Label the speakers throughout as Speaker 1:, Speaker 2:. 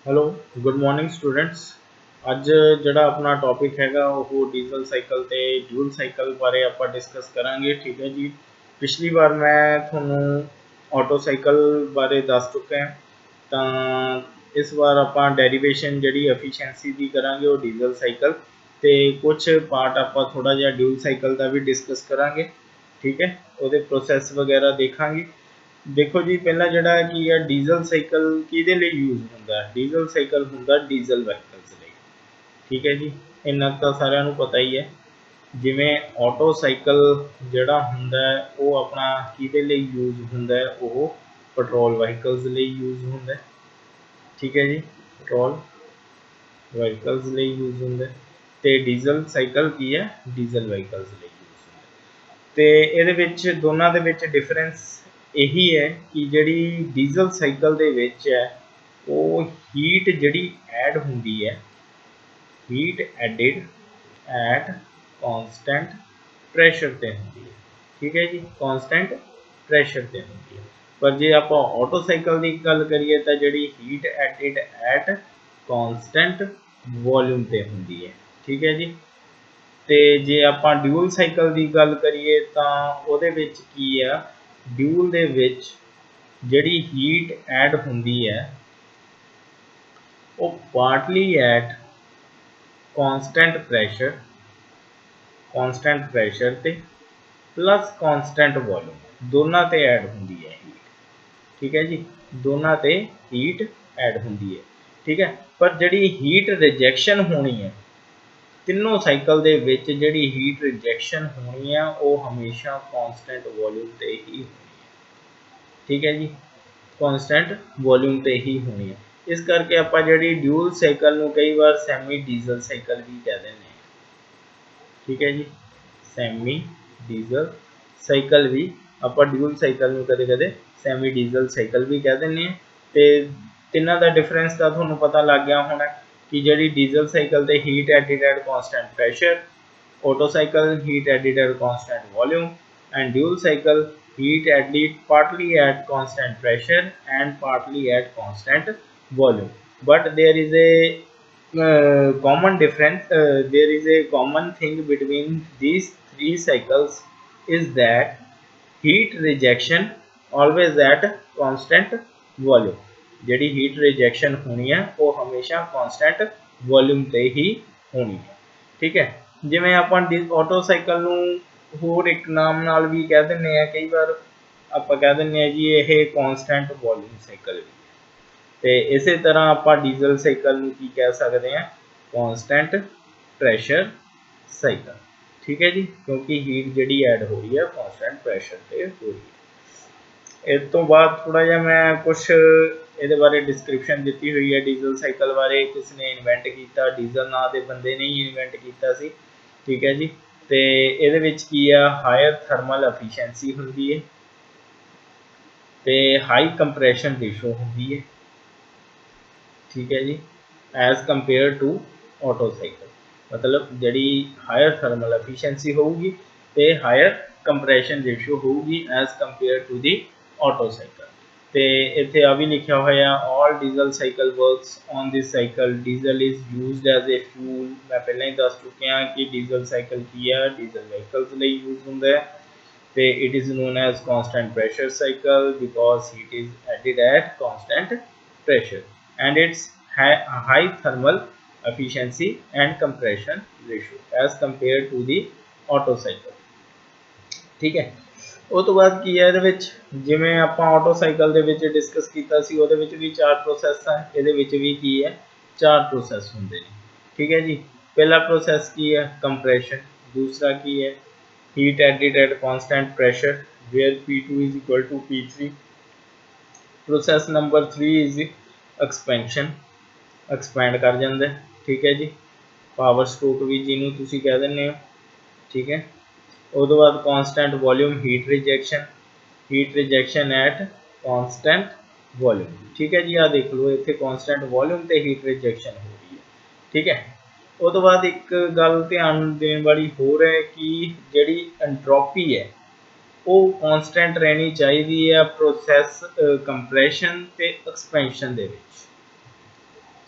Speaker 1: Hello good morning students. ਅੱਜ ਜਿਹੜਾ ਆਪਣਾ ਟੌਪਿਕ ਹੈਗਾ ਉਹ ਡੀਜ਼ਲ ਸਾਈਕਲ ਤੇ ਡਿਊਲ ਸਾਈਕਲ ਬਾਰੇ ਆਪਾਂ ਡਿਸਕਸ ਕਰਾਂਗੇ। ਠੀਕ ਹੈ ਜੀ। ਪਿਛਲੀ ਵਾਰ ਮੈਂ ਤੁਹਾਨੂੰ ਆਟੋ ਸਾਈਕਲ ਬਾਰੇ ਦੱਸ ਚੁੱਕਾ ਹਾਂ, ਤਾਂ ਇਸ ਵਾਰ ਆਪਾਂ ਡੈਰੀਵੇਸ਼ਨ ਜਿਹੜੀ ਐਫੀਸ਼ੀਐਂਸੀ ਦੀ ਕਰਾਂਗੇ ਉਹ ਡੀਜ਼ਲ ਸਾਈਕਲ ਤੇ ਕੁਝ ਪਾਰਟ ਆਪਾਂ ਥੋੜਾ ਜਿਹਾ ਡਿਊਲ ਸਾਈਕਲ ਦਾ ਵੀ ਡਿਸਕਸ ਕਰਾਂਗੇ। ਠੀਕ ਹੈ, ਉਹਦੇ ਪ੍ਰੋਸੈਸ ਵਗੈਰਾ ਦੇਖਾਂਗੇ। देखो जी, पहला जोड़ा की है डीजल साइकिल किहदे लई यूज होंदा है। डीजल साइकिल होंदा डीजल वहीकल्स लई। ठीक है जी, इन्ना तो सारिਆਂ ਨੂੰ पता ही है। जिमें ऑटो साइकिल जोड़ा होंदा है वो अपना किहदे लई यूज होंदा है, वो पेट्रोल वहीकल्स लई यूज होंदा है। ठीक है जी, पेट्रोल वहीकल्स लई यूज होंदा है ते डीजल साइकिल की है डीजल वहीकल्स लई यूज होंदा है। ਤੇ ਇਹਦੇ ਵਿੱਚ ਦੋਨਾਂ ਦੇ ਵਿੱਚ ਡਿਫਰੈਂਸ ਇਹੀ ਹੈ ਕਿ ਜਿਹੜੀ ਡੀਜ਼ਲ ਸਾਈਕਲ ਦੇ ਵਿੱਚ ਹੈ ਉਹ ਹੀਟ ਜਿਹੜੀ ਐਡ ਹੁੰਦੀ ਹੈ, heat added at constant pressure ਤੇ ਹੁੰਦੀ ਹੈ। ਠੀਕ ਹੈ ਜੀ, ਕੌਨਸਟੈਂਟ ਪ੍ਰੈਸ਼ਰ ਤੇ ਹੁੰਦੀ ਹੈ। ਪਰ ਜੇ ਆਪਾਂ ਆਟੋ ਸਾਈਕਲ ਦੀ ਗੱਲ ਕਰੀਏ ਤਾਂ ਜਿਹੜੀ ਹੀਟ ਐਡਿਡ ਐਟ ਕੌਨਸਟੈਂਟ ਵੋਲਿਊਮ ਤੇ ਹੁੰਦੀ ਹੈ। ਠੀਕ ਹੈ ਜੀ। ਤੇ ਜੇ ਆਪਾਂ ਡਿਊਲ ਸਾਈਕਲ ਦੀ ਗੱਲ ਕਰੀਏ ਤਾਂ ਉਹਦੇ ਵਿੱਚ ਕੀ ਆ, ਡਿਊਲ ਦੇ ਵਿੱਚ ਜਿਹੜੀ ਹੀਟ ਐਡ ਹੁੰਦੀ ਹੈ ਉਹ ਪਾਰਟਲੀ ਐਟ ਕਾਂਸਟੈਂਟ ਪ੍ਰੈਸ਼ਰ ਤੇ ਪਲੱਸ ਕਾਂਸਟੈਂਟ ਵੋਲਿਊਮ ਦੋਨਾਂ ਤੇ ਐਡ ਹੁੰਦੀ ਹੈ ਹੀਟ। ਠੀਕ ਹੈ ਜੀ, ਦੋਨਾਂ ਤੇ ਹੀਟ ਐਡ ਹੁੰਦੀ ਹੈ। ਠੀਕ ਹੈ, ਪਰ ਜਿਹੜੀ ਹੀਟ ਰਿਜੈਕਸ਼ਨ ਹੋਣੀ ਹੈ ਤਿੰਨੋਂ ਸਾਈਕਲ ਦੇ ਵਿੱਚ ਜਿਹੜੀ ਹੀਟ ਰਿਜੈਕਸ਼ਨ ਹੋਣੀ ਆ ਉਹ ਹਮੇਸ਼ਾ ਕਾਂਸਟੈਂਟ ਵੋਲਿਊਮ ਤੇ ਹੀ ਹੋਣੀ ਹੈ। ਠੀਕ ਹੈ ਜੀ, ਕਾਂਸਟੈਂਟ ਵੋਲਿਊਮ ਤੇ ਹੀ ਹੋਣੀ ਹੈ। ਇਸ ਕਰਕੇ ਆਪਾਂ ਜਿਹੜੀ ਡਿਊਲ ਸਾਈਕਲ ਨੂੰ ਕਈ ਵਾਰ ਸੈਮੀ ਡੀਜ਼ਲ ਸਾਈਕਲ ਵੀ ਕਹਿ ਦਿੰਦੇ ਹਾਂ। ਠੀਕ ਹੈ ਜੀ, ਸੈਮੀ ਡੀਜ਼ਲ ਸਾਈਕਲ ਵੀ ਆਪਾਂ ਡਿਊਲ ਸਾਈਕਲ ਨੂੰ ਕਦੇ ਕਦੇ ਸੈਮੀ ਡੀਜ਼ਲ ਸਾਈਕਲ ਵੀ ਕਹਿ ਦਿੰਦੇ ਹਾਂ। ਤੇ ਤਿੰਨਾਂ ਦਾ ਡਿਫਰੈਂਸ ਤਾਂ ਤੁਹਾਨੂੰ ਪਤਾ ਲੱਗ ਗਿਆ ਹੋਣਾ कि जी डीजल साइकिल ते heat added at constant pressure, auto cycle heat added at constant volume, and dual cycle heat added partly at constant pressure and partly at constant volume. But there is a common difference, there is a common thing between these three cycles is that heat rejection always at constant volume। ਜਿਹੜੀ heat rejection ਹੋਣੀ ਹੈ ਉਹ ਹਮੇਸ਼ਾ constant volume ਤੇ ਹੀ ਹੋਣੀ ਹੈ। ਠੀਕ ਹੈ, ਜਿਵੇਂ ਆਪਾਂ ਆਟੋ ਸਾਈਕਲ ਨੂੰ ਹੋਰ ਇੱਕ ਨਾਮ ਨਾਲ ਵੀ ਕਹਿ ਦਿੰਦੇ ਆ, ਕਈ ਵਾਰ ਆਪਾਂ ਕਹਿ ਦਿੰਦੇ ਆ ਜੀ ਇਹ ਕਨਸਟੈਂਟ ਵੋਲਿਊਮ ਸਾਈਕਲ ਵੀ ਹੈ। ਤੇ ਇਸੇ ਤਰ੍ਹਾਂ ਆਪਾਂ ਡੀਜ਼ਲ ਸਾਈਕਲ ਨੂੰ ਕੀ ਕਹਿ ਸਕਦੇ ਆ, ਕਨਸਟੈਂਟ ਪ੍ਰੈਸ਼ਰ ਸਾਈਕਲ। ਠੀਕ ਹੈ ਜੀ, ਕਿਉਂਕਿ ਹੀਟ ਜਿਹੜੀ ਐਡ ਹੋ ਰਹੀ ਹੈ ਕਨਸਟੈਂਟ ਪ੍ਰੈਸ਼ਰ ਤੇ ਹੋ ਰਹੀ ਹੈ। ਇਸ ਤੋਂ ਬਾਅਦ ਥੋੜਾ ਜਿਹਾ ਮੈਂ ਕੁਛ ਇਹਦੇ ਬਾਰੇ ਡਿਸਕ੍ਰਿਪਸ਼ਨ ਦਿੱਤੀ ਹੋਈ ਹੈ। ਡੀਜ਼ਲ ਸਾਈਕਲ ਬਾਰੇ ਕਿਸ ਨੇ ਇਨਵੈਂਟ ਕੀਤਾ, ਡੀਜ਼ਲ ਨਾਂ ਦੇ ਬੰਦੇ ਨੇ ਹੀ ਇਨਵੈਂਟ ਕੀਤਾ ਸੀ। ਠੀਕ ਹੈ ਜੀ, ਤੇ ਇਹਦੇ ਵਿੱਚ ਕੀ ਆ, ਹਾਇਰ ਥਰਮਲ ਐਫੀਸ਼ੀਐਂਸੀ ਹੁੰਦੀ ਹੈ ਤੇ ਹਾਈ ਕੰਪਰੈਸ਼ਨ ਰੇਸ਼ੋ ਹੁੰਦੀ ਹੈ। ਠੀਕ ਹੈ ਜੀ, as compare to Otto cycle, ਮਤਲਬ ਜਿਹੜੀ ਹਾਇਰ ਥਰਮਲ ਐਫੀਸ਼ੀਐਂਸੀ ਹੋਊਗੀ ਤੇ ਹਾਇਰ ਕੰਪਰੈਸ਼ਨ ਰੇਸ਼ੋ ਹੋਊਗੀ as compare to the Otto cycle. ਤੇ ਇੱਥੇ ਆ ਵੀ ਲਿਖਿਆ ਹੋਇਆ all diesel cycle works on this cycle, diesel is used as a fuel. ਮੈਂ ਪਹਿਲਾਂ ਹੀ ਦੱਸ ਚੁੱਕਿਆ ਕਿ ਡੀਜ਼ਲ ਸਾਈਕਲ ਕੀ ਹੈ, ਡੀਜ਼ਲ ਵਹੀਕਲਸ ਲਈ ਯੂਜ਼ ਹੁੰਦਾ ਹੈ ਤੇ it is known as constant pressure cycle because heat is added at constant pressure and its high thermal efficiency and compression ratio as compared to the auto cycle। ठीक है, ਉਹ ਤੋਂ ਬਾਅਦ ਕੀ ਹੈ ਇਹਦੇ ਵਿੱਚ, ਜਿਵੇਂ ਆਪਾਂ ਆਟੋ ਸਾਈਕਲ ਦੇ ਵਿੱਚ ਡਿਸਕਸ ਕੀਤਾ ਸੀ ਉਹਦੇ ਵਿੱਚ ਵੀ 4 ਪ੍ਰੋਸੈਸ ਆ, ਇਹਦੇ ਵਿੱਚ ਵੀ ਕੀ ਹੈ 4 ਪ੍ਰੋਸੈਸ ਹੁੰਦੇ ਨੇ। ਠੀਕ ਹੈ ਜੀ, ਪਹਿਲਾ ਪ੍ਰੋਸੈਸ ਕੀ ਹੈ ਕੰਪਰੈਸ਼ਨ, ਦੂਸਰਾ ਕੀ ਹੈ heat added at constant pressure where P2 is equal to P3। Process number 3 is expansion, expand कर जाता है। ठीक है जी, पावर स्ट्रोक भी जिन्हों तुसी कह दें हो। ठीक है, उसके बाद constant volume heat rejection at constant volume. ठीक है जी, आ देख लो इतने कॉन्सटेंट वॉल्यूम तो हीट रिजेक्शन हो रही है। ठीक है, उसके बाद एक गल ध्यान देने वाली होर है कि जी एंट्रोपी है वो कॉन्सटेंट रहनी चाहिए है प्रोसैस कंप्रैशन ते एक्सपेंशन दे विच।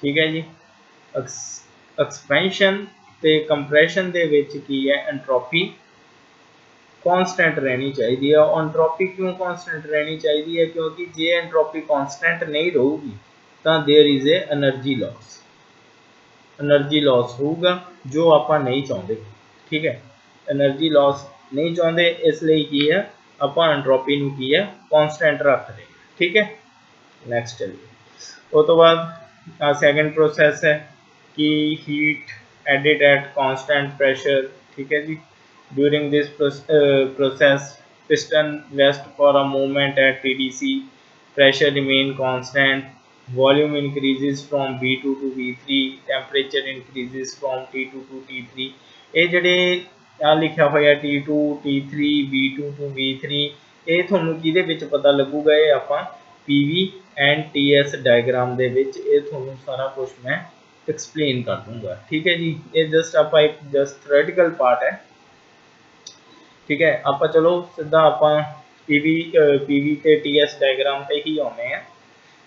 Speaker 1: ठीक है जी। एक्सपेंशन ते कंप्रैशन दे विच की है एंट्रोपी कॉन्सटेंट रहनी चाहिए है। एंट्रोपी क्यों कॉन्सटेंट रहनी चाहिए है, क्योंकि जे एंट्रोपी कॉन्सटेंट नहीं रहूगी तो there is a energy loss होगा जो आप नहीं चाहते। ठीक है, एनर्जी लॉस नहीं चाहते, इसलिए की है आप एंट्रोपी की है कॉन्सटेंट रख रहे। ठीक है, नैक्सट चलिए। उस तो बाद सैकेंड प्रोसैस है कि heat added at constant pressure. ठीक है जी। During this process piston rest for a moment at TDC, pressure remain constant, volume increases from V2 to V3, temperature increases from T2 to T3। ये ਜਿਹੜੇ ਆ ਲਿਖਿਆ ਹੋਇਆ T2 T3 V2 to V3 ਇਹ ਤੁਹਾਨੂੰ ਕਿਹਦੇ ਵਿੱਚ ਪਤਾ ਲੱਗੂਗਾ, ਇਹ ਆਪਾਂ PV एंड TS डायग्राम ਦੇ ਵਿੱਚ ਇਹ ਤੁਹਾਨੂੰ ਸਾਰਾ ਕੁਝ ਮੈਂ एक्सप्लेन कर दूंगा। ठीक है जी, ये जस्ट आप एक जस्ट थ्योरेटिकल पार्ट है। ठीक है, आप चलो सीधा आप पीवी ते TS डायग्राम पे ही आने हैं।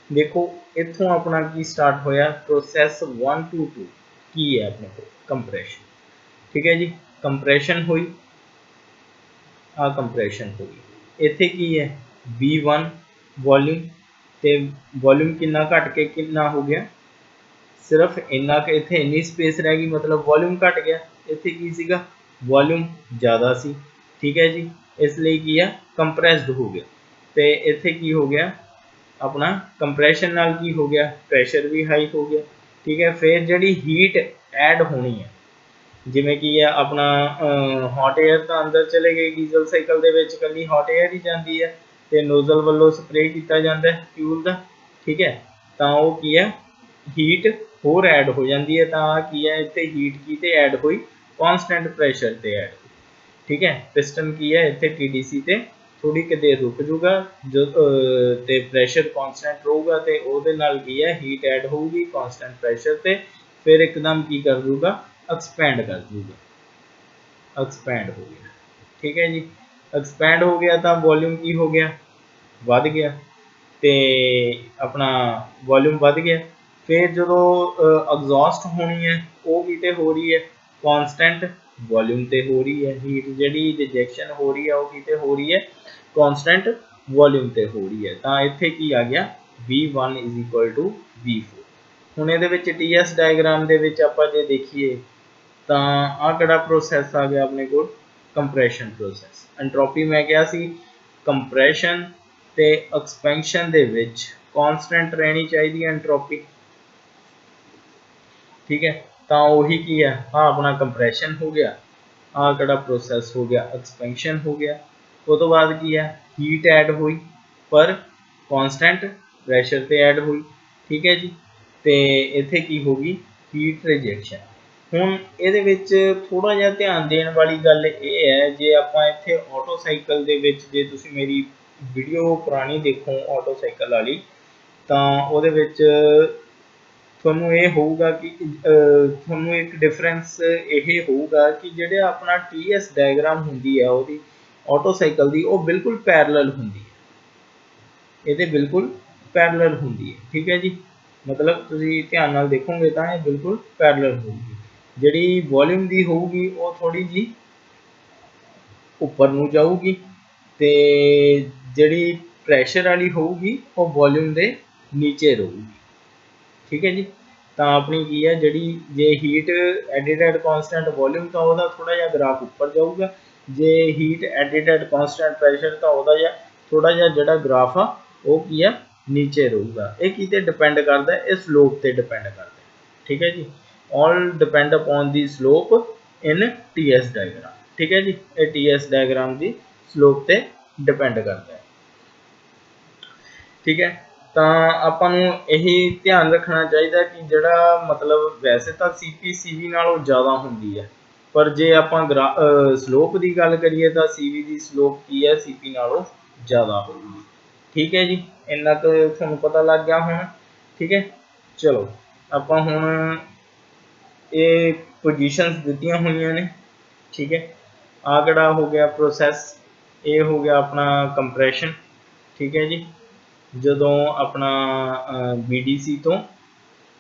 Speaker 1: देखो इथों अपना की स्टार्ट होया प्रोसैस 1 to 2 की है अपने को कंप्रैशन। ठीक है जी, कंप्रैशन हुई, आ कंप्रैशन हुई, इत्थे की है V1 वॉल्यूम ते वॉल्यूम कितना घट के कितना हो गया, सिर्फ इन्ना कि इत्थे इन्नी स्पेस रह गई, मतलब वॉल्यूम घट गया। इत्थे की सीगा वॉल्यूम ज़्यादा सी। ठीक है जी, इसलिए की है कंप्रैस्ड हो गया। तो इत्थे की हो गया अपना कंप्रैशन नाल की हो गया, प्रेशर भी हाई हो गया। ठीक है, फिर जी हीट ऐड होनी है, जिमें कि है अपना हॉट एयर तो अंदर चले गए, डीजल साइकिल के विच कल्ली हॉट एयर ही जाती है तो नोजल वालों स्प्रे किया जाता है फ्यूल का। ठीक है, तो वो की है हीट होर ऐड हो जाती है, तो की है इतने हीट की तो ऐड हुई कॉन्सटेंट प्रेशर से ऐड। ठीक है, पिस्टन की है इतने TDC से थोड़ी कि देर रुक जूगा जो ते प्रेशर कॉन्सटेंट रहूगा, तो वो की है हीट ऐड होगी कॉन्सटेंट प्रेशर से, फिर एकदम की कर दूगा एक्सपैंड कर दूगा, एक्सपैंड हो गया। ठीक है जी, एक्सपैंड हो गया तो वॉल्यूम की हो गया वध गया, तो अपना वॉल्यूम वध गया। फिर जो एग्जॉस्ट होनी है वो भी तो हो रही है कॉन्सटेंट वॉल्यूम से हो रही है, हीट जी रिजेक्शन हो रही है वो कि हो रही है कॉन्सटेंट वॉल्यूम से हो रही है। तो इत्थे की आ गया V1 is equal to V4। हुण इहदे विच TS डायग्राम दे विच आपां जे देखिए तो आ किहड़ा प्रोसैस आ गया अपने को कंप्रैशन प्रोसैस। एंट्रोपी मैं क्या सी कंप्रैशन ते एक्सपेंशन दे विच कॉन्सटेंट रहनी चाहिए एंट्रोपी। ठीक है, तो वही की है हाँ अपना कंप्रैशन हो गया, आ किहड़ा प्रोसैस हो गया एक्सपेंशन हो गया। वो तो बाद की है हीट ऐड हुई पर कॉन्सटेंट प्रेशर से ऐड हुई। ठीक है जी, तो इत्थे की होगी हीट रिजेक्शन। हुण इहदे विच थोड़ा जिहा ध्यान देण वाली गल ये है, जे आपां इत्थे ऑटो साइकिल दे विच जे तुसीं मेरी वीडियो पुरानी देखो ऑटो साइकिल वाली, तो उहदे विच ਤੁਹਾਨੂੰ ਇਹ ਹੋਊਗਾ कि ਤੁਹਾਨੂੰ एक डिफरेंस ਇਹ ਹੋਊਗਾ कि ਜਿਹੜੇ ਆਪਣਾ TS डायग्राम ਹੁੰਦੀ ਹੈ ਉਹਦੀ ऑटो साइकिल ਦੀ ਉਹ ਬਿਲਕੁਲ पैरेलल ਹੁੰਦੀ ਹੈ, ਇਹਦੇ ਬਿਲकुल पैरेलल ਹੁੰਦੀ ਹੈ। ठीक है जी, मतलब ਤੁਸੀਂ ਧਿਆਨ ਨਾਲ ਦੇਖੋਗੇ ਤਾਂ ਇਹ ਬਿਲकुल पैरेलल ਹੋਊਗੀ। ਜਿਹੜੀ वॉल्यूम ਦੀ ਹੋਊਗੀ ਉਹ ਥੋੜੀ ਜੀ ਉੱਪਰ ਨੂੰ ਜਾਊਗੀ, ਤੇ ਜਿਹੜੀ ਪ੍ਰੈਸ਼ਰ ਵਾਲੀ ਹੋਊਗੀ ਉਹ वॉल्यूम ਦੇ नीचे ਰਹੂਗੀ। ठीक है जी, तो अपनी की है जी जे heat added at constant volume तो वह थोड़ा जहा ग्राफ उपर जाऊगा, जे heat added at constant pressure तो वह थोड़ा जहा जोड़ा ग्राफ आ वो की है नीचे रहूगा। ये कि डिपेंड करता है, इस स्लोप से डिपेंड करता है। ठीक है जी, all depend upon the slope in TS diagram. ठीक है जी, ये TS डायग्राम की स्लोप से डिपेंड करता है। ठीक है, तो ਆਪਾਂ ਨੂੰ ਇਹੀ ਧਿਆਨ ਰੱਖਣਾ ਚਾਹੀਦਾ ਕਿ ਜਿਹੜਾ ਮਤਲਬ ਵੈਸੇ ਤਾਂ CP CV ਨਾਲੋਂ ਜ਼ਿਆਦਾ ਹੁੰਦੀ ਹੈ, ਪਰ ਜੇ ਆਪਾਂ ਸਲੋਪ ਦੀ ਗੱਲ ਕਰੀਏ ਤਾਂ CV ਦੀ ਸਲੋਪ ਕੀ ਹੈ CP ਨਾਲੋਂ ਜ਼ਿਆਦਾ ਹੋਊਗੀ। ਠੀਕ ਹੈ ਜੀ, ਇੰਨਾ ਕੁ ਤੁਹਾਨੂੰ ਪਤਾ ਲੱਗ ਗਿਆ ਹੁਣ। ਠੀਕ ਹੈ, ਚਲੋ ਆਪਾਂ ਹੁਣ ਇਹ ਪੋਜੀਸ਼ਨਸ ਦਿੱਤੀਆਂ ਹੋਈਆਂ ਨੇ। ਠੀਕ ਹੈ, ਆ ਕਿਹੜਾ ਹੋ ਗਿਆ ਪ੍ਰੋਸੈਸ, ਇਹ ਹੋ ਗਿਆ ਆਪਣਾ ਕੰਪਰੈਸ਼ਨ। ਠੀਕ ਹੈ ਜੀ, ਜਦੋਂ अपना BDC तो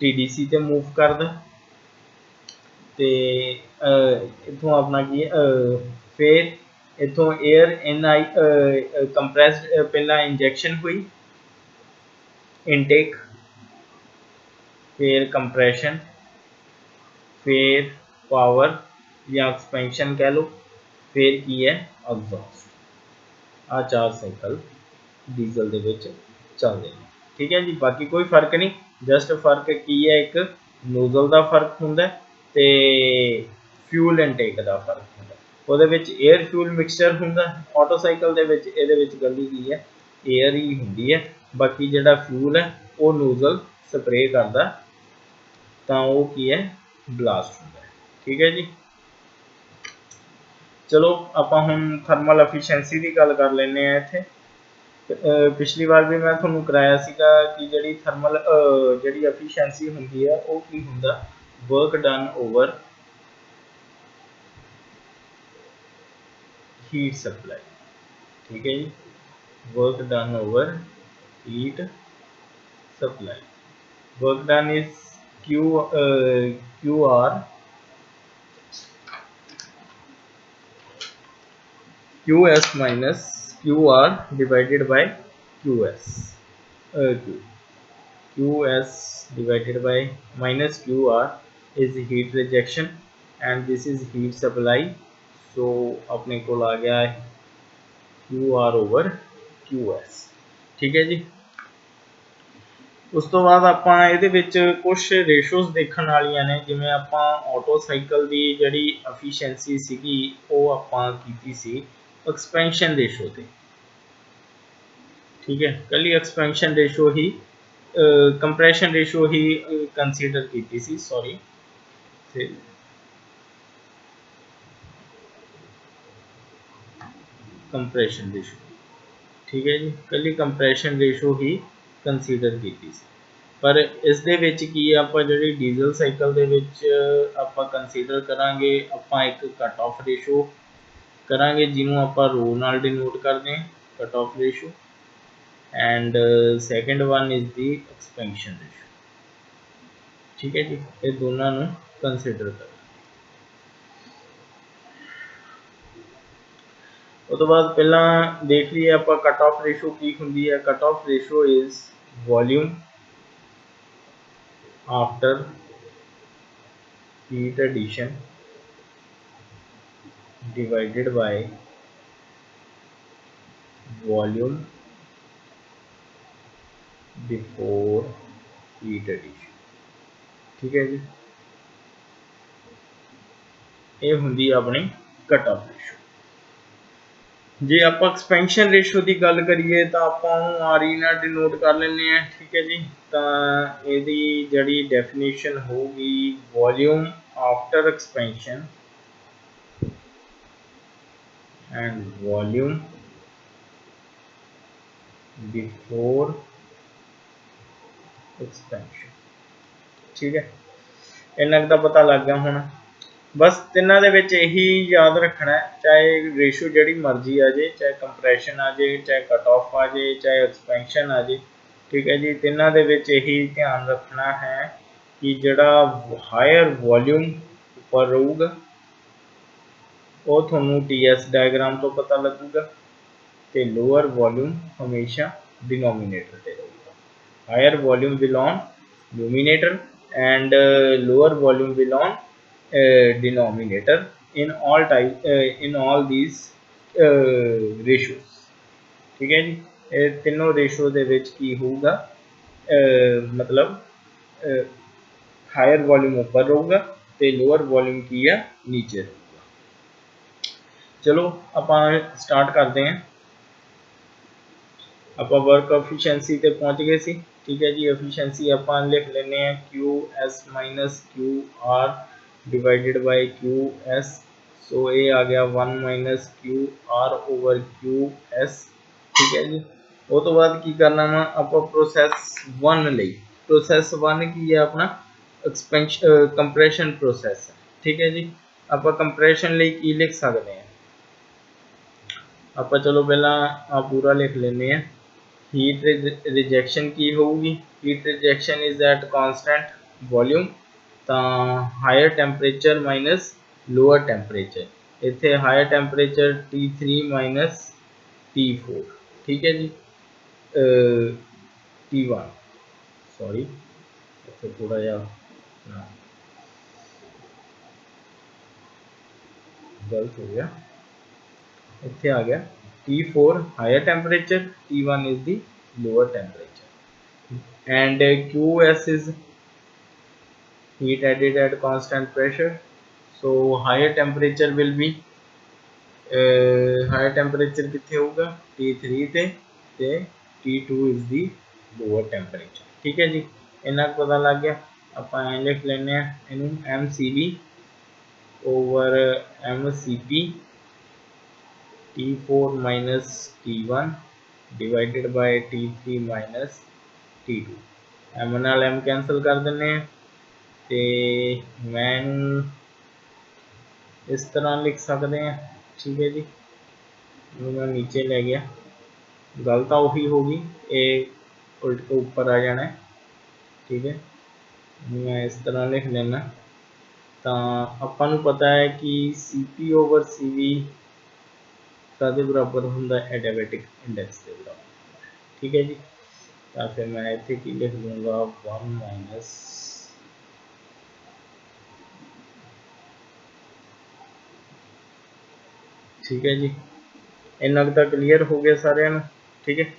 Speaker 1: TDC ਤੇ मूव करदा ते इथों अपना की फिर इथों एयर इन आई कंप्रैस्ड पहला इंजैक्शन हुई इनटेक फिर कंप्रैशन फिर पावर या एक्सपेंशन कह लो फिर की है एग्जॉस्ट आ 4 साइकिल डीजल दे विच चलते हैं ठीक है जी बाकी कोई फर्क नहीं जस्ट फर्क की है एक नोजल का फर्क होंगे ते फ्यूल इनटेक का फर्क होंगे ਉਹਦੇ ਵਿੱਚ 에ਅਰ ਫਿਊਲ ਮਿਕਸਚਰ ਹੁੰਦਾ ਆਟੋਸਾਈਕਲ ਦੇ ਵਿੱਚ ਇਹਦੇ ਵਿੱਚ ਗੱਲੀ ਕੀ ਹੈ 에ਅਰ ਹੀ ਹੁੰਦੀ ਹੈ ਬਾਕੀ ਜਿਹੜਾ ਫਿਊਲ ਹੈ ਉਹ ਨੋਜ਼ਲ ਸਪਰੇ ਕਰਦਾ ਤਾਂ ਉਹ ਕੀ ਹੈ ਬਲਾਸਟ ਹੁੰਦਾ ਠੀਕ ਹੈ ਜੀ ਚਲੋ ਆਪਾਂ ਹੁਣ ਥਰਮਲ ਐਫੀਸ਼ੀਐਂਸੀ ਦੀ ਗੱਲ ਕਰ ਲੈਂਦੇ ਆ ਇੱਥੇ पिछली बार भी मैं थोनू कराया सीगा कि जिहड़ी थर्मल जिहड़ी एफिशिएंसी हुंदी है वो की हुंदा work done over heat supply ठीक है जी work done over heat supply work done is Q R QS minus QR divided by QS QS divided by minus QR is heat rejection and this is heat supply so अपने को आ गया है QR over QS ठीक है जी उस तो बाद ਆਪਾਂ ਇਹਦੇ ਵਿੱਚ ਕੁਝ ਰੇਸ਼ੋਜ਼ ਦੇਖਣ ਵਾਲੀਆਂ ਨੇ ਜਿਵੇਂ ਆਪਾਂ ਆਟੋਸਾਈਕਲ ਦੀ ਜਿਹੜੀ ਐਫੀਸ਼ੀਐਂਸੀ ਸੀਗੀ ਉਹ ਆਪਾਂ ਕੀਤੀ ਸੀ एक्सपेंशन रेशो थे ठीक है कल एक्सपेंशन रेशो ही कंप्रेशन रेशो ही कंसीडर की सी सॉरी कंप्रेशन रेशो ठीक है जी कल कंप्रेशन रेशो ही कंसीडर की सी पर इस दे विच की आपां जिहड़ी डीजल साइकिल दे विच आपां कंसीडर करांगे आपां एक कट ऑफ रेशो करांगे जिन्हों आपां रो नाल डिनोट करते हैं cut off ratio and second one is the expansion ratio ठीक है जी ये दोनों नूं कंसीडर कर उस तो बाद पहला देख लीए आपां कट ऑफ रेशो की हुंदी है cut off ratio is volume after heat addition divided by volume before heat addition ठीक है जी ये हुंदी अपनी कट ऑफ रेशो जे आप एक्सपेंशन रेशो की गल करिए तो आपां आर ई नाल डिनोट कर लेने हैं ठीक है जी तो यदी जड़ी डेफिनेशन होगी volume after expansion and volume before expansion ठीक है इन्ना का पता लग गया हुण बस तिन्ना दे विच यही याद रखना है चाहे रेशो जिहड़ी मर्जी आ जाए चाहे कंप्रैशन आ जाए चाहे कट ऑफ आ जाए चाहे एक्सपेंशन आ जाए ठीक है जी तिन्ना दे विच यही ध्यान रखना है कि जिहड़ा हायर वॉल्यूम उपर रहूगा वो थोनू TS डायग्राम तो पता लगूगा तो लोअर वॉल्यूम हमेशा डिनोमीनेटर ते रहूगा higher volume will on numerator and lower volume will on denominator in all type in all these ratios ठीक है जी तीनों रेशो दे विच की होगा मतलब हायर वॉल्यूम ऊपर रहूगा तो लोअर वॉल्यूम की है नीचे रहूगा चलो आप स्टार्ट करते हैं आप वर्क एफिशिएंसी ते पहुँच गए सी ठीक है जी एफिशिएंसी आप लिख लेने हैं QS minus QR divided by QS सो ये आ गया 1 माइनस QR ओवर QS ठीक है जी वो तो बाद की करना वा आप प्रोसैस 1 लई प्रोसैस 1 की है अपना एक्सपेंशन कंप्रेशन प्रोसैस ठीक है जी आप कंप्रेशन लई की लिख सकते हैं आप चलो पहला आप पूरा लिख लेने हैं हीट रिजेक्शन की होगी heat rejection is at constant volume ਤਾਂ higher temperature minus lower temperature, ਇੱਥੇ higher temperature T3 minus T4, ਠੀਕ ਹੈ ਜੀ, T1 ਸੌਰੀ ਇੱਥੇ ਥੋੜਾ ਜਿਹਾ गलत हो गया, इतने आ गया T4 higher temperature, T1 is the lower temperature and QS is heat added at constant pressure. So higher temperature will be higher temperature कितने होगा T3 ते T2 is the lower temperature, ठीक है जी, इन्ना पता लग गया। आप लिख लेने इनू MCV over MCP T4 minus T1 divided by T3 minus T2, M ਨਾਲ M कैंसल कर देने ते मैं इस तरह लिख सकते हैं, ठीक है जी, मैं नीचे ले गया, गल तो उही होगी, ये उल्ट के ऊपर आ जाना है, ठीक है, मैं इस तरह लिख लेना। तो ਆਪਾਂ ਨੂੰ पता है कि CP over CV कादे बराबर होंगे, एडियाबैटिक इंडेक्स के बराबर, ठीक है जी। तो फिर मैं इतने की लिख दूंगा 1 माइनस ठीक है जी, इन्ना तो क्लीयर हो गया सारे, ठीक है।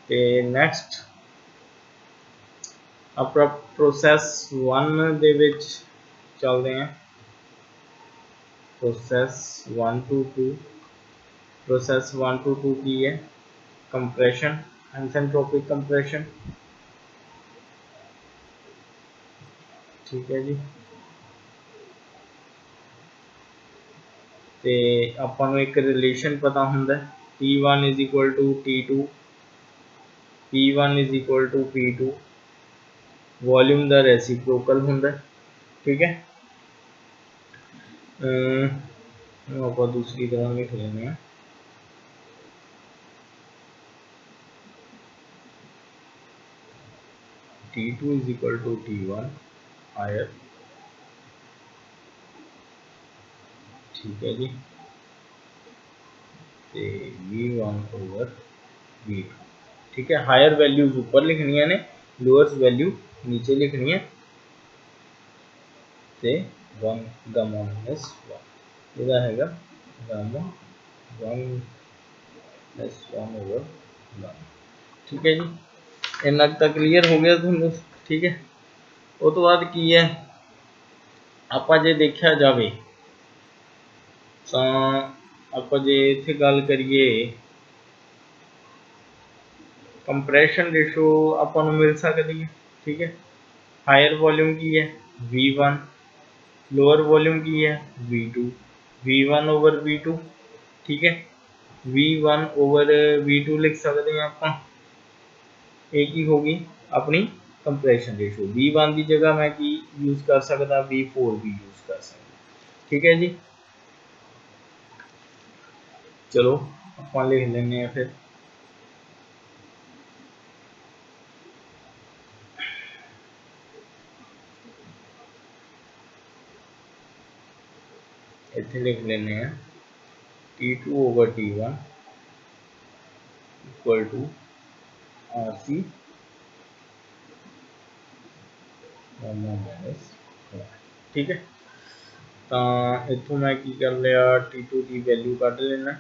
Speaker 1: तो नैक्सट अपना प्रोसैस 1 दे विच चलते हैं, प्रोसैस 1 to 2, प्रोसैस 1 to 2 की है कंप्रैशन, आइसेंट्रोपिक कंप्रैशन, ठीक है जी। तो आपां नूं एक रिलेशन पता हुंदा T1 is equal to T2, P1 is equal to P2, volume दा रेसिप्रोकल हुंदा, ठीक है। आप दूसरी तरह लिख लेने हैं, T2 is equal to T1 higher, ठीक है जी, तो V1 ओवर V2, ठीक है। हायर वैल्यूज ऊपर लिखनिया ने, लोअर्स वैल्यू नीचे लिखनी है, तो 1 गामा माइनस 1 यदा है गामा 1 प्लस 1 ओवर 1, ठीक है जी, इन्ना तक क्लीयर हो गया थोड़ा, ठीक है। उस तो बाद की है, आप जे देखा जाए तो आप जे इत्थे गल करिए कंप्रैशन रेशो आपको मिल सकती है, ठीक है। हायर वॉल्यूम की है V1, लोअर वॉल्यूम की है V2, V1 ओवर V2, ठीक है, V1 ओवर V2 लिख सकते हैं आप, एक ही होगी अपनी कंप्रैशन रेशो, V1 की जगह मैं की यूज़ कर सकता V4 भी यूज़ कर सकता, ठीक है जी। चलो आप लिख लेने फिर इतने लिख लेने हैं T2 over T1 equal to RC minus, ठीक है। तो इतों मैं की कर लिया T2 की वैल्यू कट लेना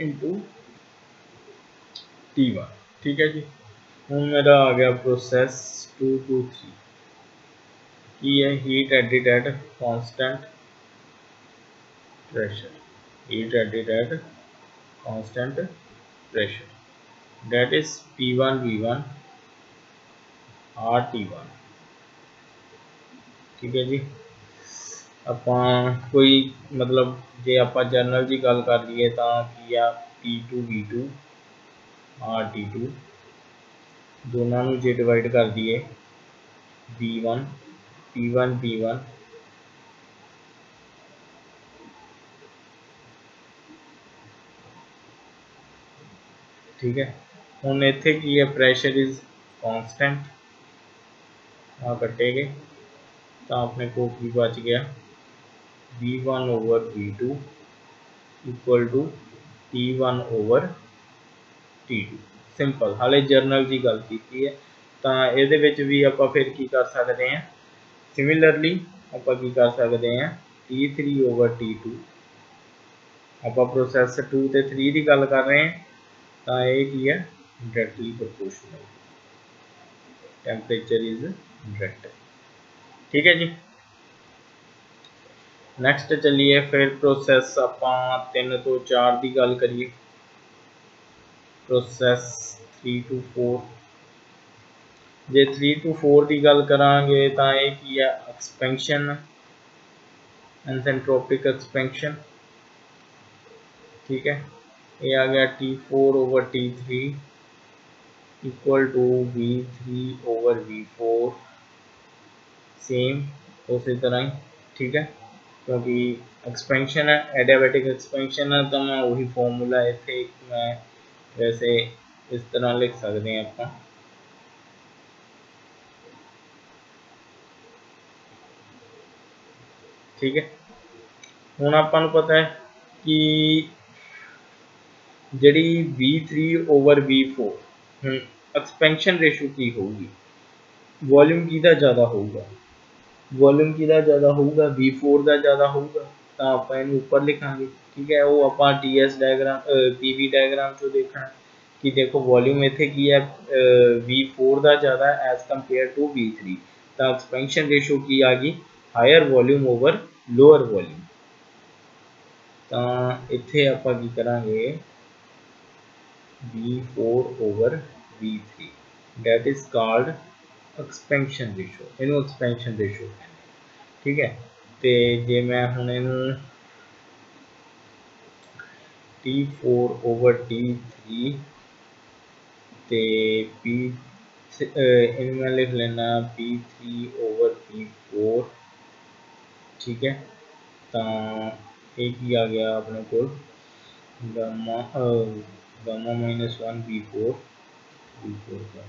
Speaker 1: इंटू T1, ठीक है जी। हूँ मेरा आ गया प्रोसैस 2 to 3 की है heat added at constant pressure, heat added at constant pressure, that is P1 V1 RT1, ठीक है जी। आप कोई मतलब जे आप जनरल जी गल कर लीए तो की आ P2 V2 RT2 दोनों जे डिवाइड कर दिए V1 P1 P1, ठीक है। हुण इत्थे की है प्रेशर इज कॉन्स्टेंट आ कटे गए तो अपने को की बच गया v1 over v2 equal to t1 over t2 simple. ਹਾਲੇ ਜਰਨਲ ਦੀ ਗੱਲ ਕੀਤੀ ਹੈ ਤਾਂ ਇਹਦੇ ਵਿੱਚ ਵੀ ਆਪਾਂ ਫਿਰ ਕੀ ਕਰ ਸਕਦੇ ਹਾਂ ਸਿਮਿਲਰਲੀ ਆਪਾਂ ਕੀ ਕਰ ਸਕਦੇ ਹਾਂ t3 ओवर t2 ਆਪਾਂ ਪ੍ਰੋਸੈਸ 2 ਤੇ 3 ਦੀ ਗੱਲ ਕਰ ਰਹੇ ਹਾਂ ਤਾਂ ਇਹ ਕੀ ਹੈ directly proportional temperature is direct. ठीक है जी नैक्सट चलिए फिर प्रोसैस आप 3 तो 4 की गल करिए प्रोसैस 3 to 4 जे 3 to 4 की गल करांगे तो ये की है एक्सपेंशन एंथैल्पिक एक्सपेंशन। ठीक है ये आ गया T4 over T3 equal to V3 over V4 same उसी तरह ही। ठीक है क्योंकि एक्सपेंशन है एडियाबैटिक एक्सपेंशन है तो मैं वही फॉर्मूला इतने मैं वैसे इस तरह लिख सकते हैं आप ठीक है हुण आपां नूं पता है कि जिहड़ी V3 ओवर V4 हुण एक्सपेंशन रेशो की होगी वॉल्यूम किहदा ज़्यादा होगा वॉल्यूम किहदा ज़्यादा होगा V4 का ज़्यादा होगा तो आप इन्हूं उपर लिखांगे। ठीक है वो आप TS डायग्राम PV डायग्राम चो देखना कि देखो वॉल्यूम इत्थे की है V4 का ज़्यादा एज कंपेयर टू V3 तो एक्सपेंशन रेशो की आ गई higher volume over lower volume तो इत्थे आपां की करांगे V4 over V3 that is called expansion ratio इनू एक्सपेंशन रेशो। ठीक है तो जे मैं हुण इनू T4 ओवर T3 ते P इनू मैं लिख लेना P3 ओवर P4। ठीक है तो एक ही आ गया अपने को गामा गामा -1 V4 V4 का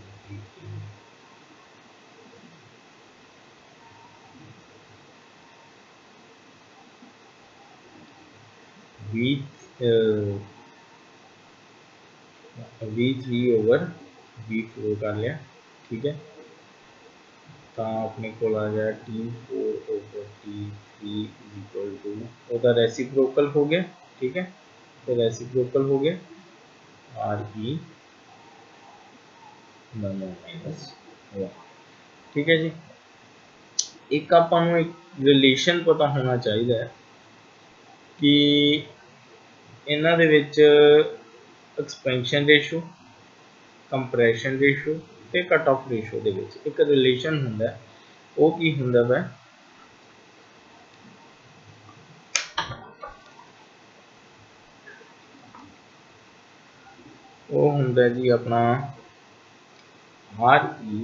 Speaker 1: V3 ओवर V4 कर लिया। ठीक है तो अपने को आ गया T4 over T3 equal to उसका रेसिप्रोकल हो गया। ठीक है तो रेसिप्रोकल हो गया RE -1। ठीक है जी एक आपां नूं एक रिलेशन पता होना चाहिए कि इन्हां दे विच एक्सपेंशन रेशो कंप्रैशन रेशो ते कट ऑफ रेशो दे विच एक रिलेशन हुंदा वो की हुंदा वा वो हुंदा जी अपना RE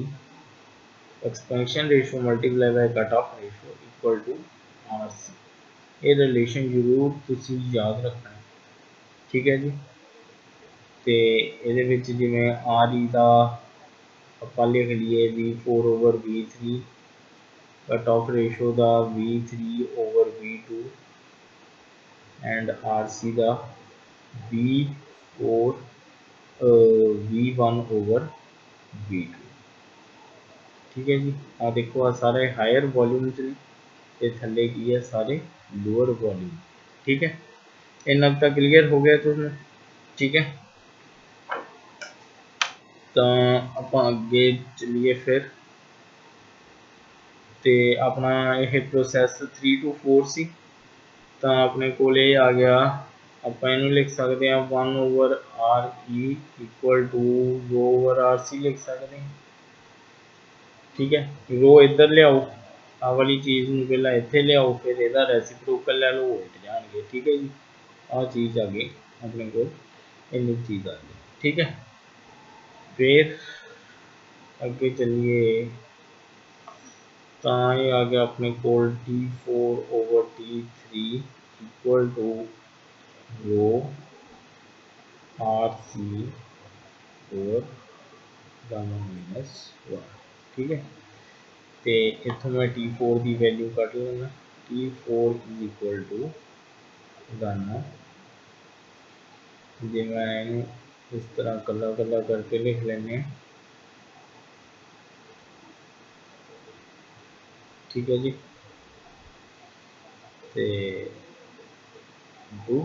Speaker 1: expansion ratio multiply by cut off ratio equal to RC ये रिलेशन जरूर तुसी याद रखना है। ठीक है जी तो ये जिमें RE का आप लिख लीए V4 over V3 cut off ratio का V3 over V2 and RC का V4 V1 ओवर V2। ठीक है जी आ देखो आ सारे हायर वॉल्यूम से थले की है सारे लोअर वॉल्यूम। ठीक है इन्ना तक क्लीयर हो गया तुम। ठीक है तो आप अगे चलिए फिर तो अपना यह प्रोसैस 3 to 4 सी तो अपने को आ गया आप इनू लिख सकते हैं 1 over RE equal to rho over RC लिख सकते हैं। ठीक है रो इधर लियाओ आ वाली चीज़ में पहला इतने लियाओ फिर यदा रेसिप्रोकल लै लो उल्ट जाएंगे। ठीक है जी आ चीज़ आ गई अपने को इन्नी चीज़ आ गई। ठीक है फिर अगे चलिए तो ये आ गया अपने को T4 over T3 equal to rho RC over gamma minus 1 ठीक है। तो इतों मैं T4 की वैल्यू कट लेना, T4 is equal to gamma, जो मैं इस तरह कला कला करके लिख लेने, ठीक है जी। तो टू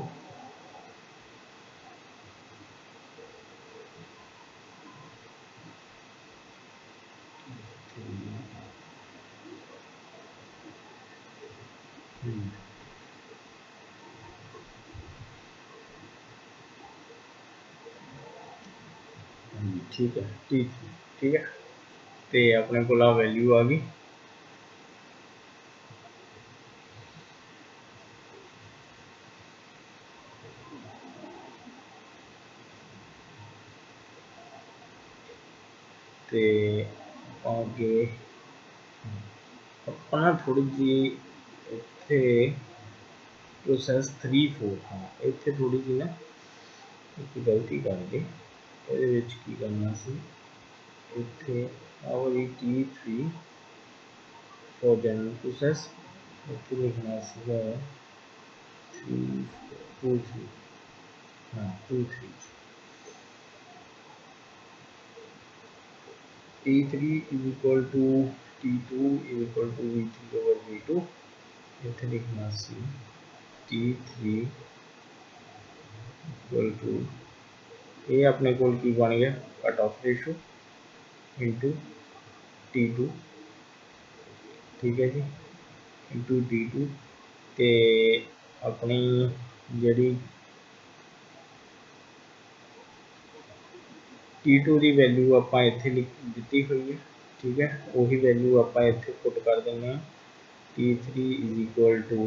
Speaker 1: ठीक है T3 ठीक है। तो अपने को वैल्यू आ गई, तो आगे अपना थोड़ी जी इत्थे प्रोसैस 3-4 हाँ इत्थे थोड़ी जी ना एक गलती कर गए, ये की करना सी इत्थे आवरी T3 फॉर जनरल प्रोसैस इत्थे लिखना सीगा 3-4-2-3 हाँ 2-3 T3 is equal to T2 is equal to V3 over V2 इत्थे लिखना सी T3 इक्वल टू ये अपने को की बन गया cut off ratio into T2 ठीक है जी इंटू T2 तो अपनी जी T2 की वैल्यू आप इत्थे दी हुई है ठीक है, वही वैल्यू आप इत्थे पुट कर दें T3 is equal to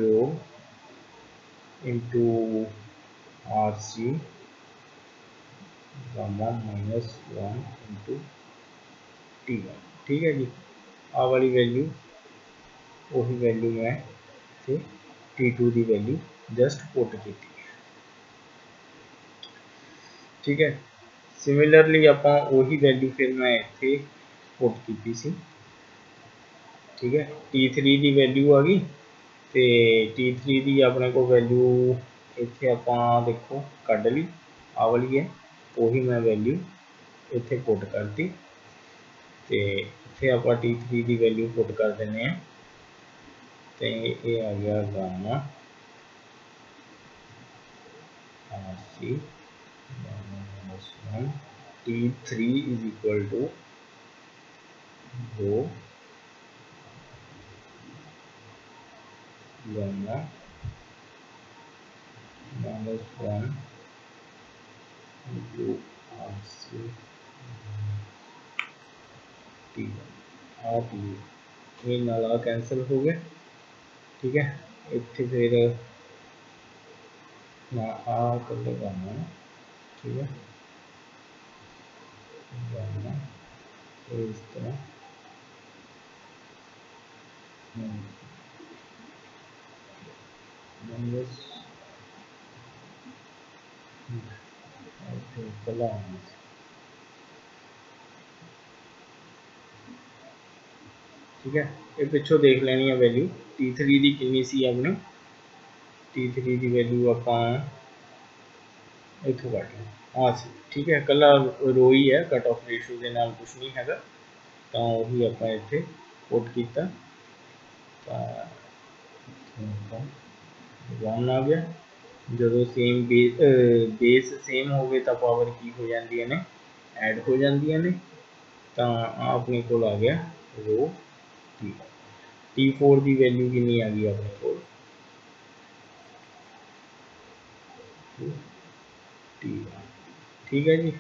Speaker 1: rho into RC gamma minus 1 into T1 ठीक है जी। आ वाली वैल्यू वही वैल्यू मैं इत्थे T2 की वैल्यू जस्ट पुट की ठीक है। सिमिलरली आप वही वैल्यू फिर मैं इत्थे पुट की सी ठीक है। T3 की वैल्यू आ गई तो T3 की अपने को वैल्यू इत्थे आप देखो कढ़ ली आ वाली है, वही मैं वैल्यू इत्थे पुट करती तो इत्थे आप T3 की वैल्यू पुट कर दें तो ये आ गया gamma RC minus 1 T3 is equal to rho gamma minus 1 into RC T1 आ T ये नाला कैंसल हो गया ठीक है। इत्थे फिर ना आ कर गामा ठीक है गामा इस तरह माइनस ठीक है। ये पिछों देख लेनी है वैल्यू T3 की कितनी सी अपनी T3 की वैल्यू आप इतों कट लें हाँ सी ठीक है, कला रो ही है कट ऑफ रेशो के नाल कुछ नहीं है तो वही आप इत्थे पुट किया 1 आ गया। जो सेम बेस सेम हो गए तो पावर की हो जाती ने ऐड हो जाती ने तो अपने को आ गया रो T4 की वैल्यू कितनी आ गई अपने को T1 ठीक है जी।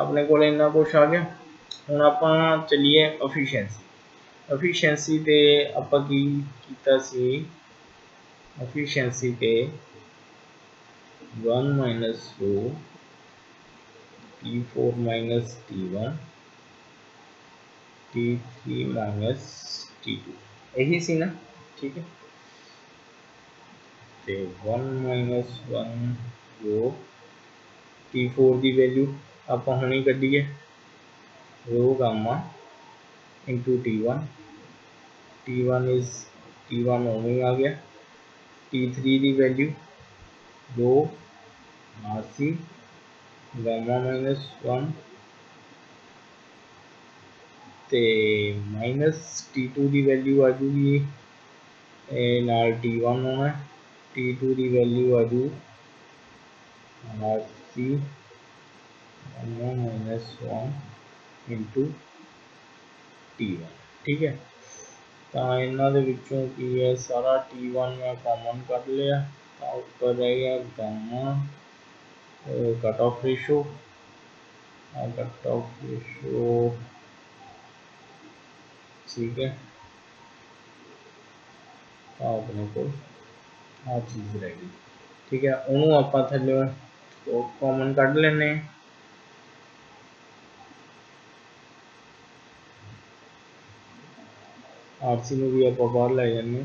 Speaker 1: अपने को इन्ना कुछ आ गया। हुण आप चलीए एफिशिएंसी ते आप की कीता सी एफिशिएंसी ते 1 minus rho T4 minus T1 T3 minus T2 यही सी ना ठीक है। तो 1 माइनस 1 रो T4 की वैल्यू ਆਪਾਂ ਹੁਣੀ ਕੱਢੀਏ रो gamma into T1 is T1 उवें आ गया T3 की वैल्यू रो RC गामा -1 तो माइनस T2 की वैल्यू आ जूगी नाल T1 होना T2 की वैल्यू आ जू RC -1 इंटू T1 ठीक है। तो इन्हों के विचों की है सारा T1 मैं कॉमन कर लिया तो ऊपर रह गया गामा कट ऑफ रेशो ठीक है अपने को आ चीज़ रह गई ठीक है। उन्होंने आप थल्ले कॉमन कढ़ लेने RC में भी आप बाहर लै जाने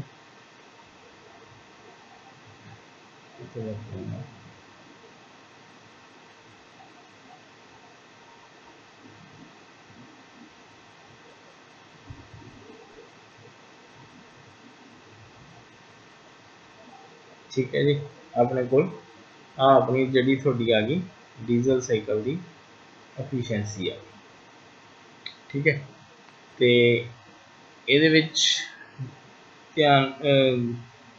Speaker 1: ठीक है जी। अपने को अपनी जी थोड़ी आ गई डीजल साइकिल की एफिशिएंसी आ गई ठीक है। तो ये ध्यान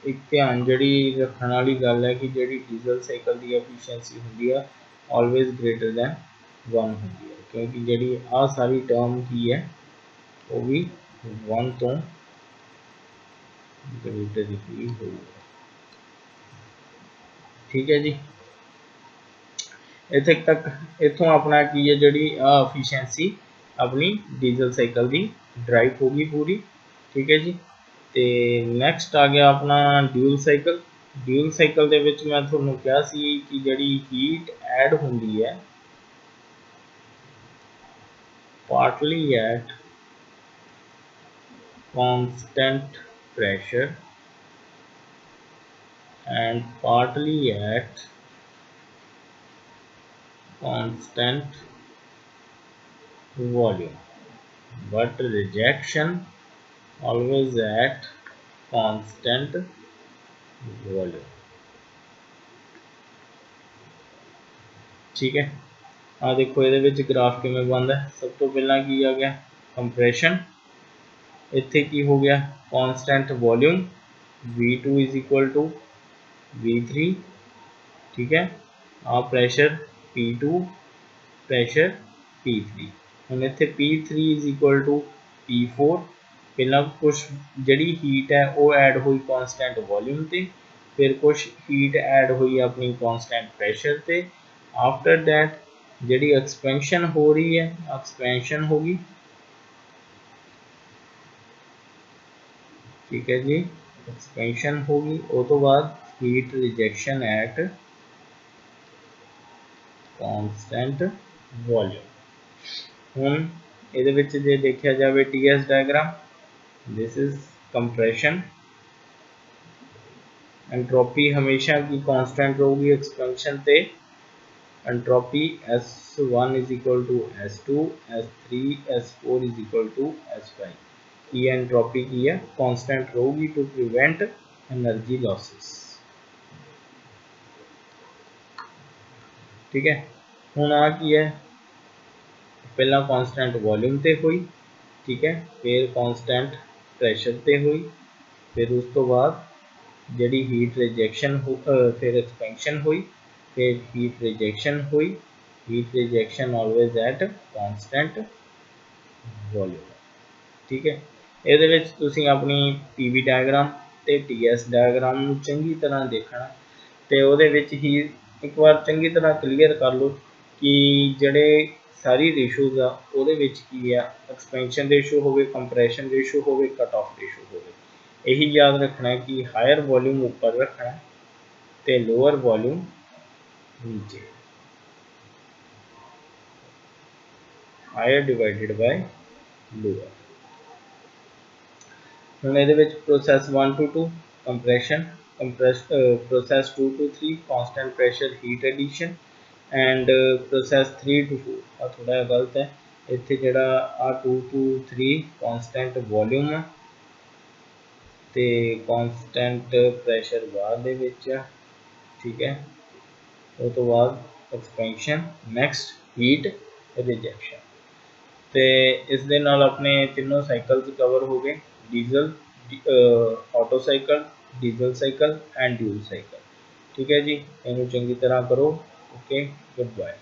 Speaker 1: एक ध्यान जी रखने वाली गल है कि जी डीजल साइकिल की एफिशिएंसी होंगी है ऑलवेज ग्रेटर दैन 1 होंगी है क्योंकि जी आ सारी टर्म की है वो भी 1 तो ग्रेटर ही होगी ठीक है जी। इतने तक इतों अपना की है जी एफिशिएंसी अपनी डीजल साइकिल की ड्राइव होगी पूरी ठीक है जी। तो नैक्सट आ गया अपना ड्यूल साइकिल के विच मैं थोनों कहा सी कि जी हीट ऐड होंगी है partly at constant pressure and partly eight constant volume but rejection always at constant volume ठीक है। आ देखो ये ग्राफ किमें बनता है सब तो पहला की आ गया कंप्रेशन इत्थे की हो गया constant volume V2 is equal to V3 ठीक है। आ प्रेशर P2 प्रेशर P3 हम इत्थे P3 is equal to P4 पहला कुछ जी हीट है वो ऐड हुई कांस्टेंट वॉल्यूम से फिर कुछ हीट ऐड हुई अपनी कांस्टेंट प्रेशर से आफ्टर दैट जी एक्सपेंशन हो रही है एक्सपेंशन होगी ठीक है जी। एक्सपेंशन होगी उस तो बाद heat rejection at constant volume हम ये देखा जाए TS diagram this is compression entropy हमेशा की कांस्टेंट रहेगी एक्सपेंशन से entropy S1 is equal to S2 S3 S4 is equal to S5 ये एंट्रोपी की है कांस्टेंट रहेगी टू प्रिवेंट एनर्जी लॉसेस ठीक है। हुण आ की है पहला कांस्टेंट वॉल्यूम ते हुई ठीक है फिर कांस्टेंट प्रेशर ते हुई फिर उस तो बाद जी हीट रिजेक्शन फिर एक्सपेंशन हुई फिर हीट रिजेक्शन हुई heat rejection always at constant volume ठीक है। ये अपनी PV डायग्राम तो TS डायग्राम चंगी तरह देखना तो वो ही एक बार चंगी तरह क्लीयर कर लो कि जड़े सारी रेशोज आ वो की है एक्सपेंशन रेशो हो कंप्रैशन रेशो हो कट ऑफ रेशो हो यही याद रखना है कि हायर वॉल्यूम ऊपर रखना है तो लोअर वॉल्यूम नीचे हायर डिवाइडेड बाय लोअर। हम ये process 1 to 2 compression process 2 to 3 constant pressure heat addition and process 3 to 4 आ थोड़ा गलत है, इत्थे जिहड़ा आ 2 to 3 कॉन्सटेंट वॉल्यूम ते कॉन्सटेंट प्रैशर बाहर दे विच आ, ठीक है। उस तो बाद एक्सपेंशन, नैक्सट हीट रिजैक्शन। तो इस दे नाल अपने तीनों साइकल्स कवर हो गए, diesel auto cycle, diesel cycle and dual cycle, ठीक है जी। इन्हू चंगी तरह करो। Okay, good bye.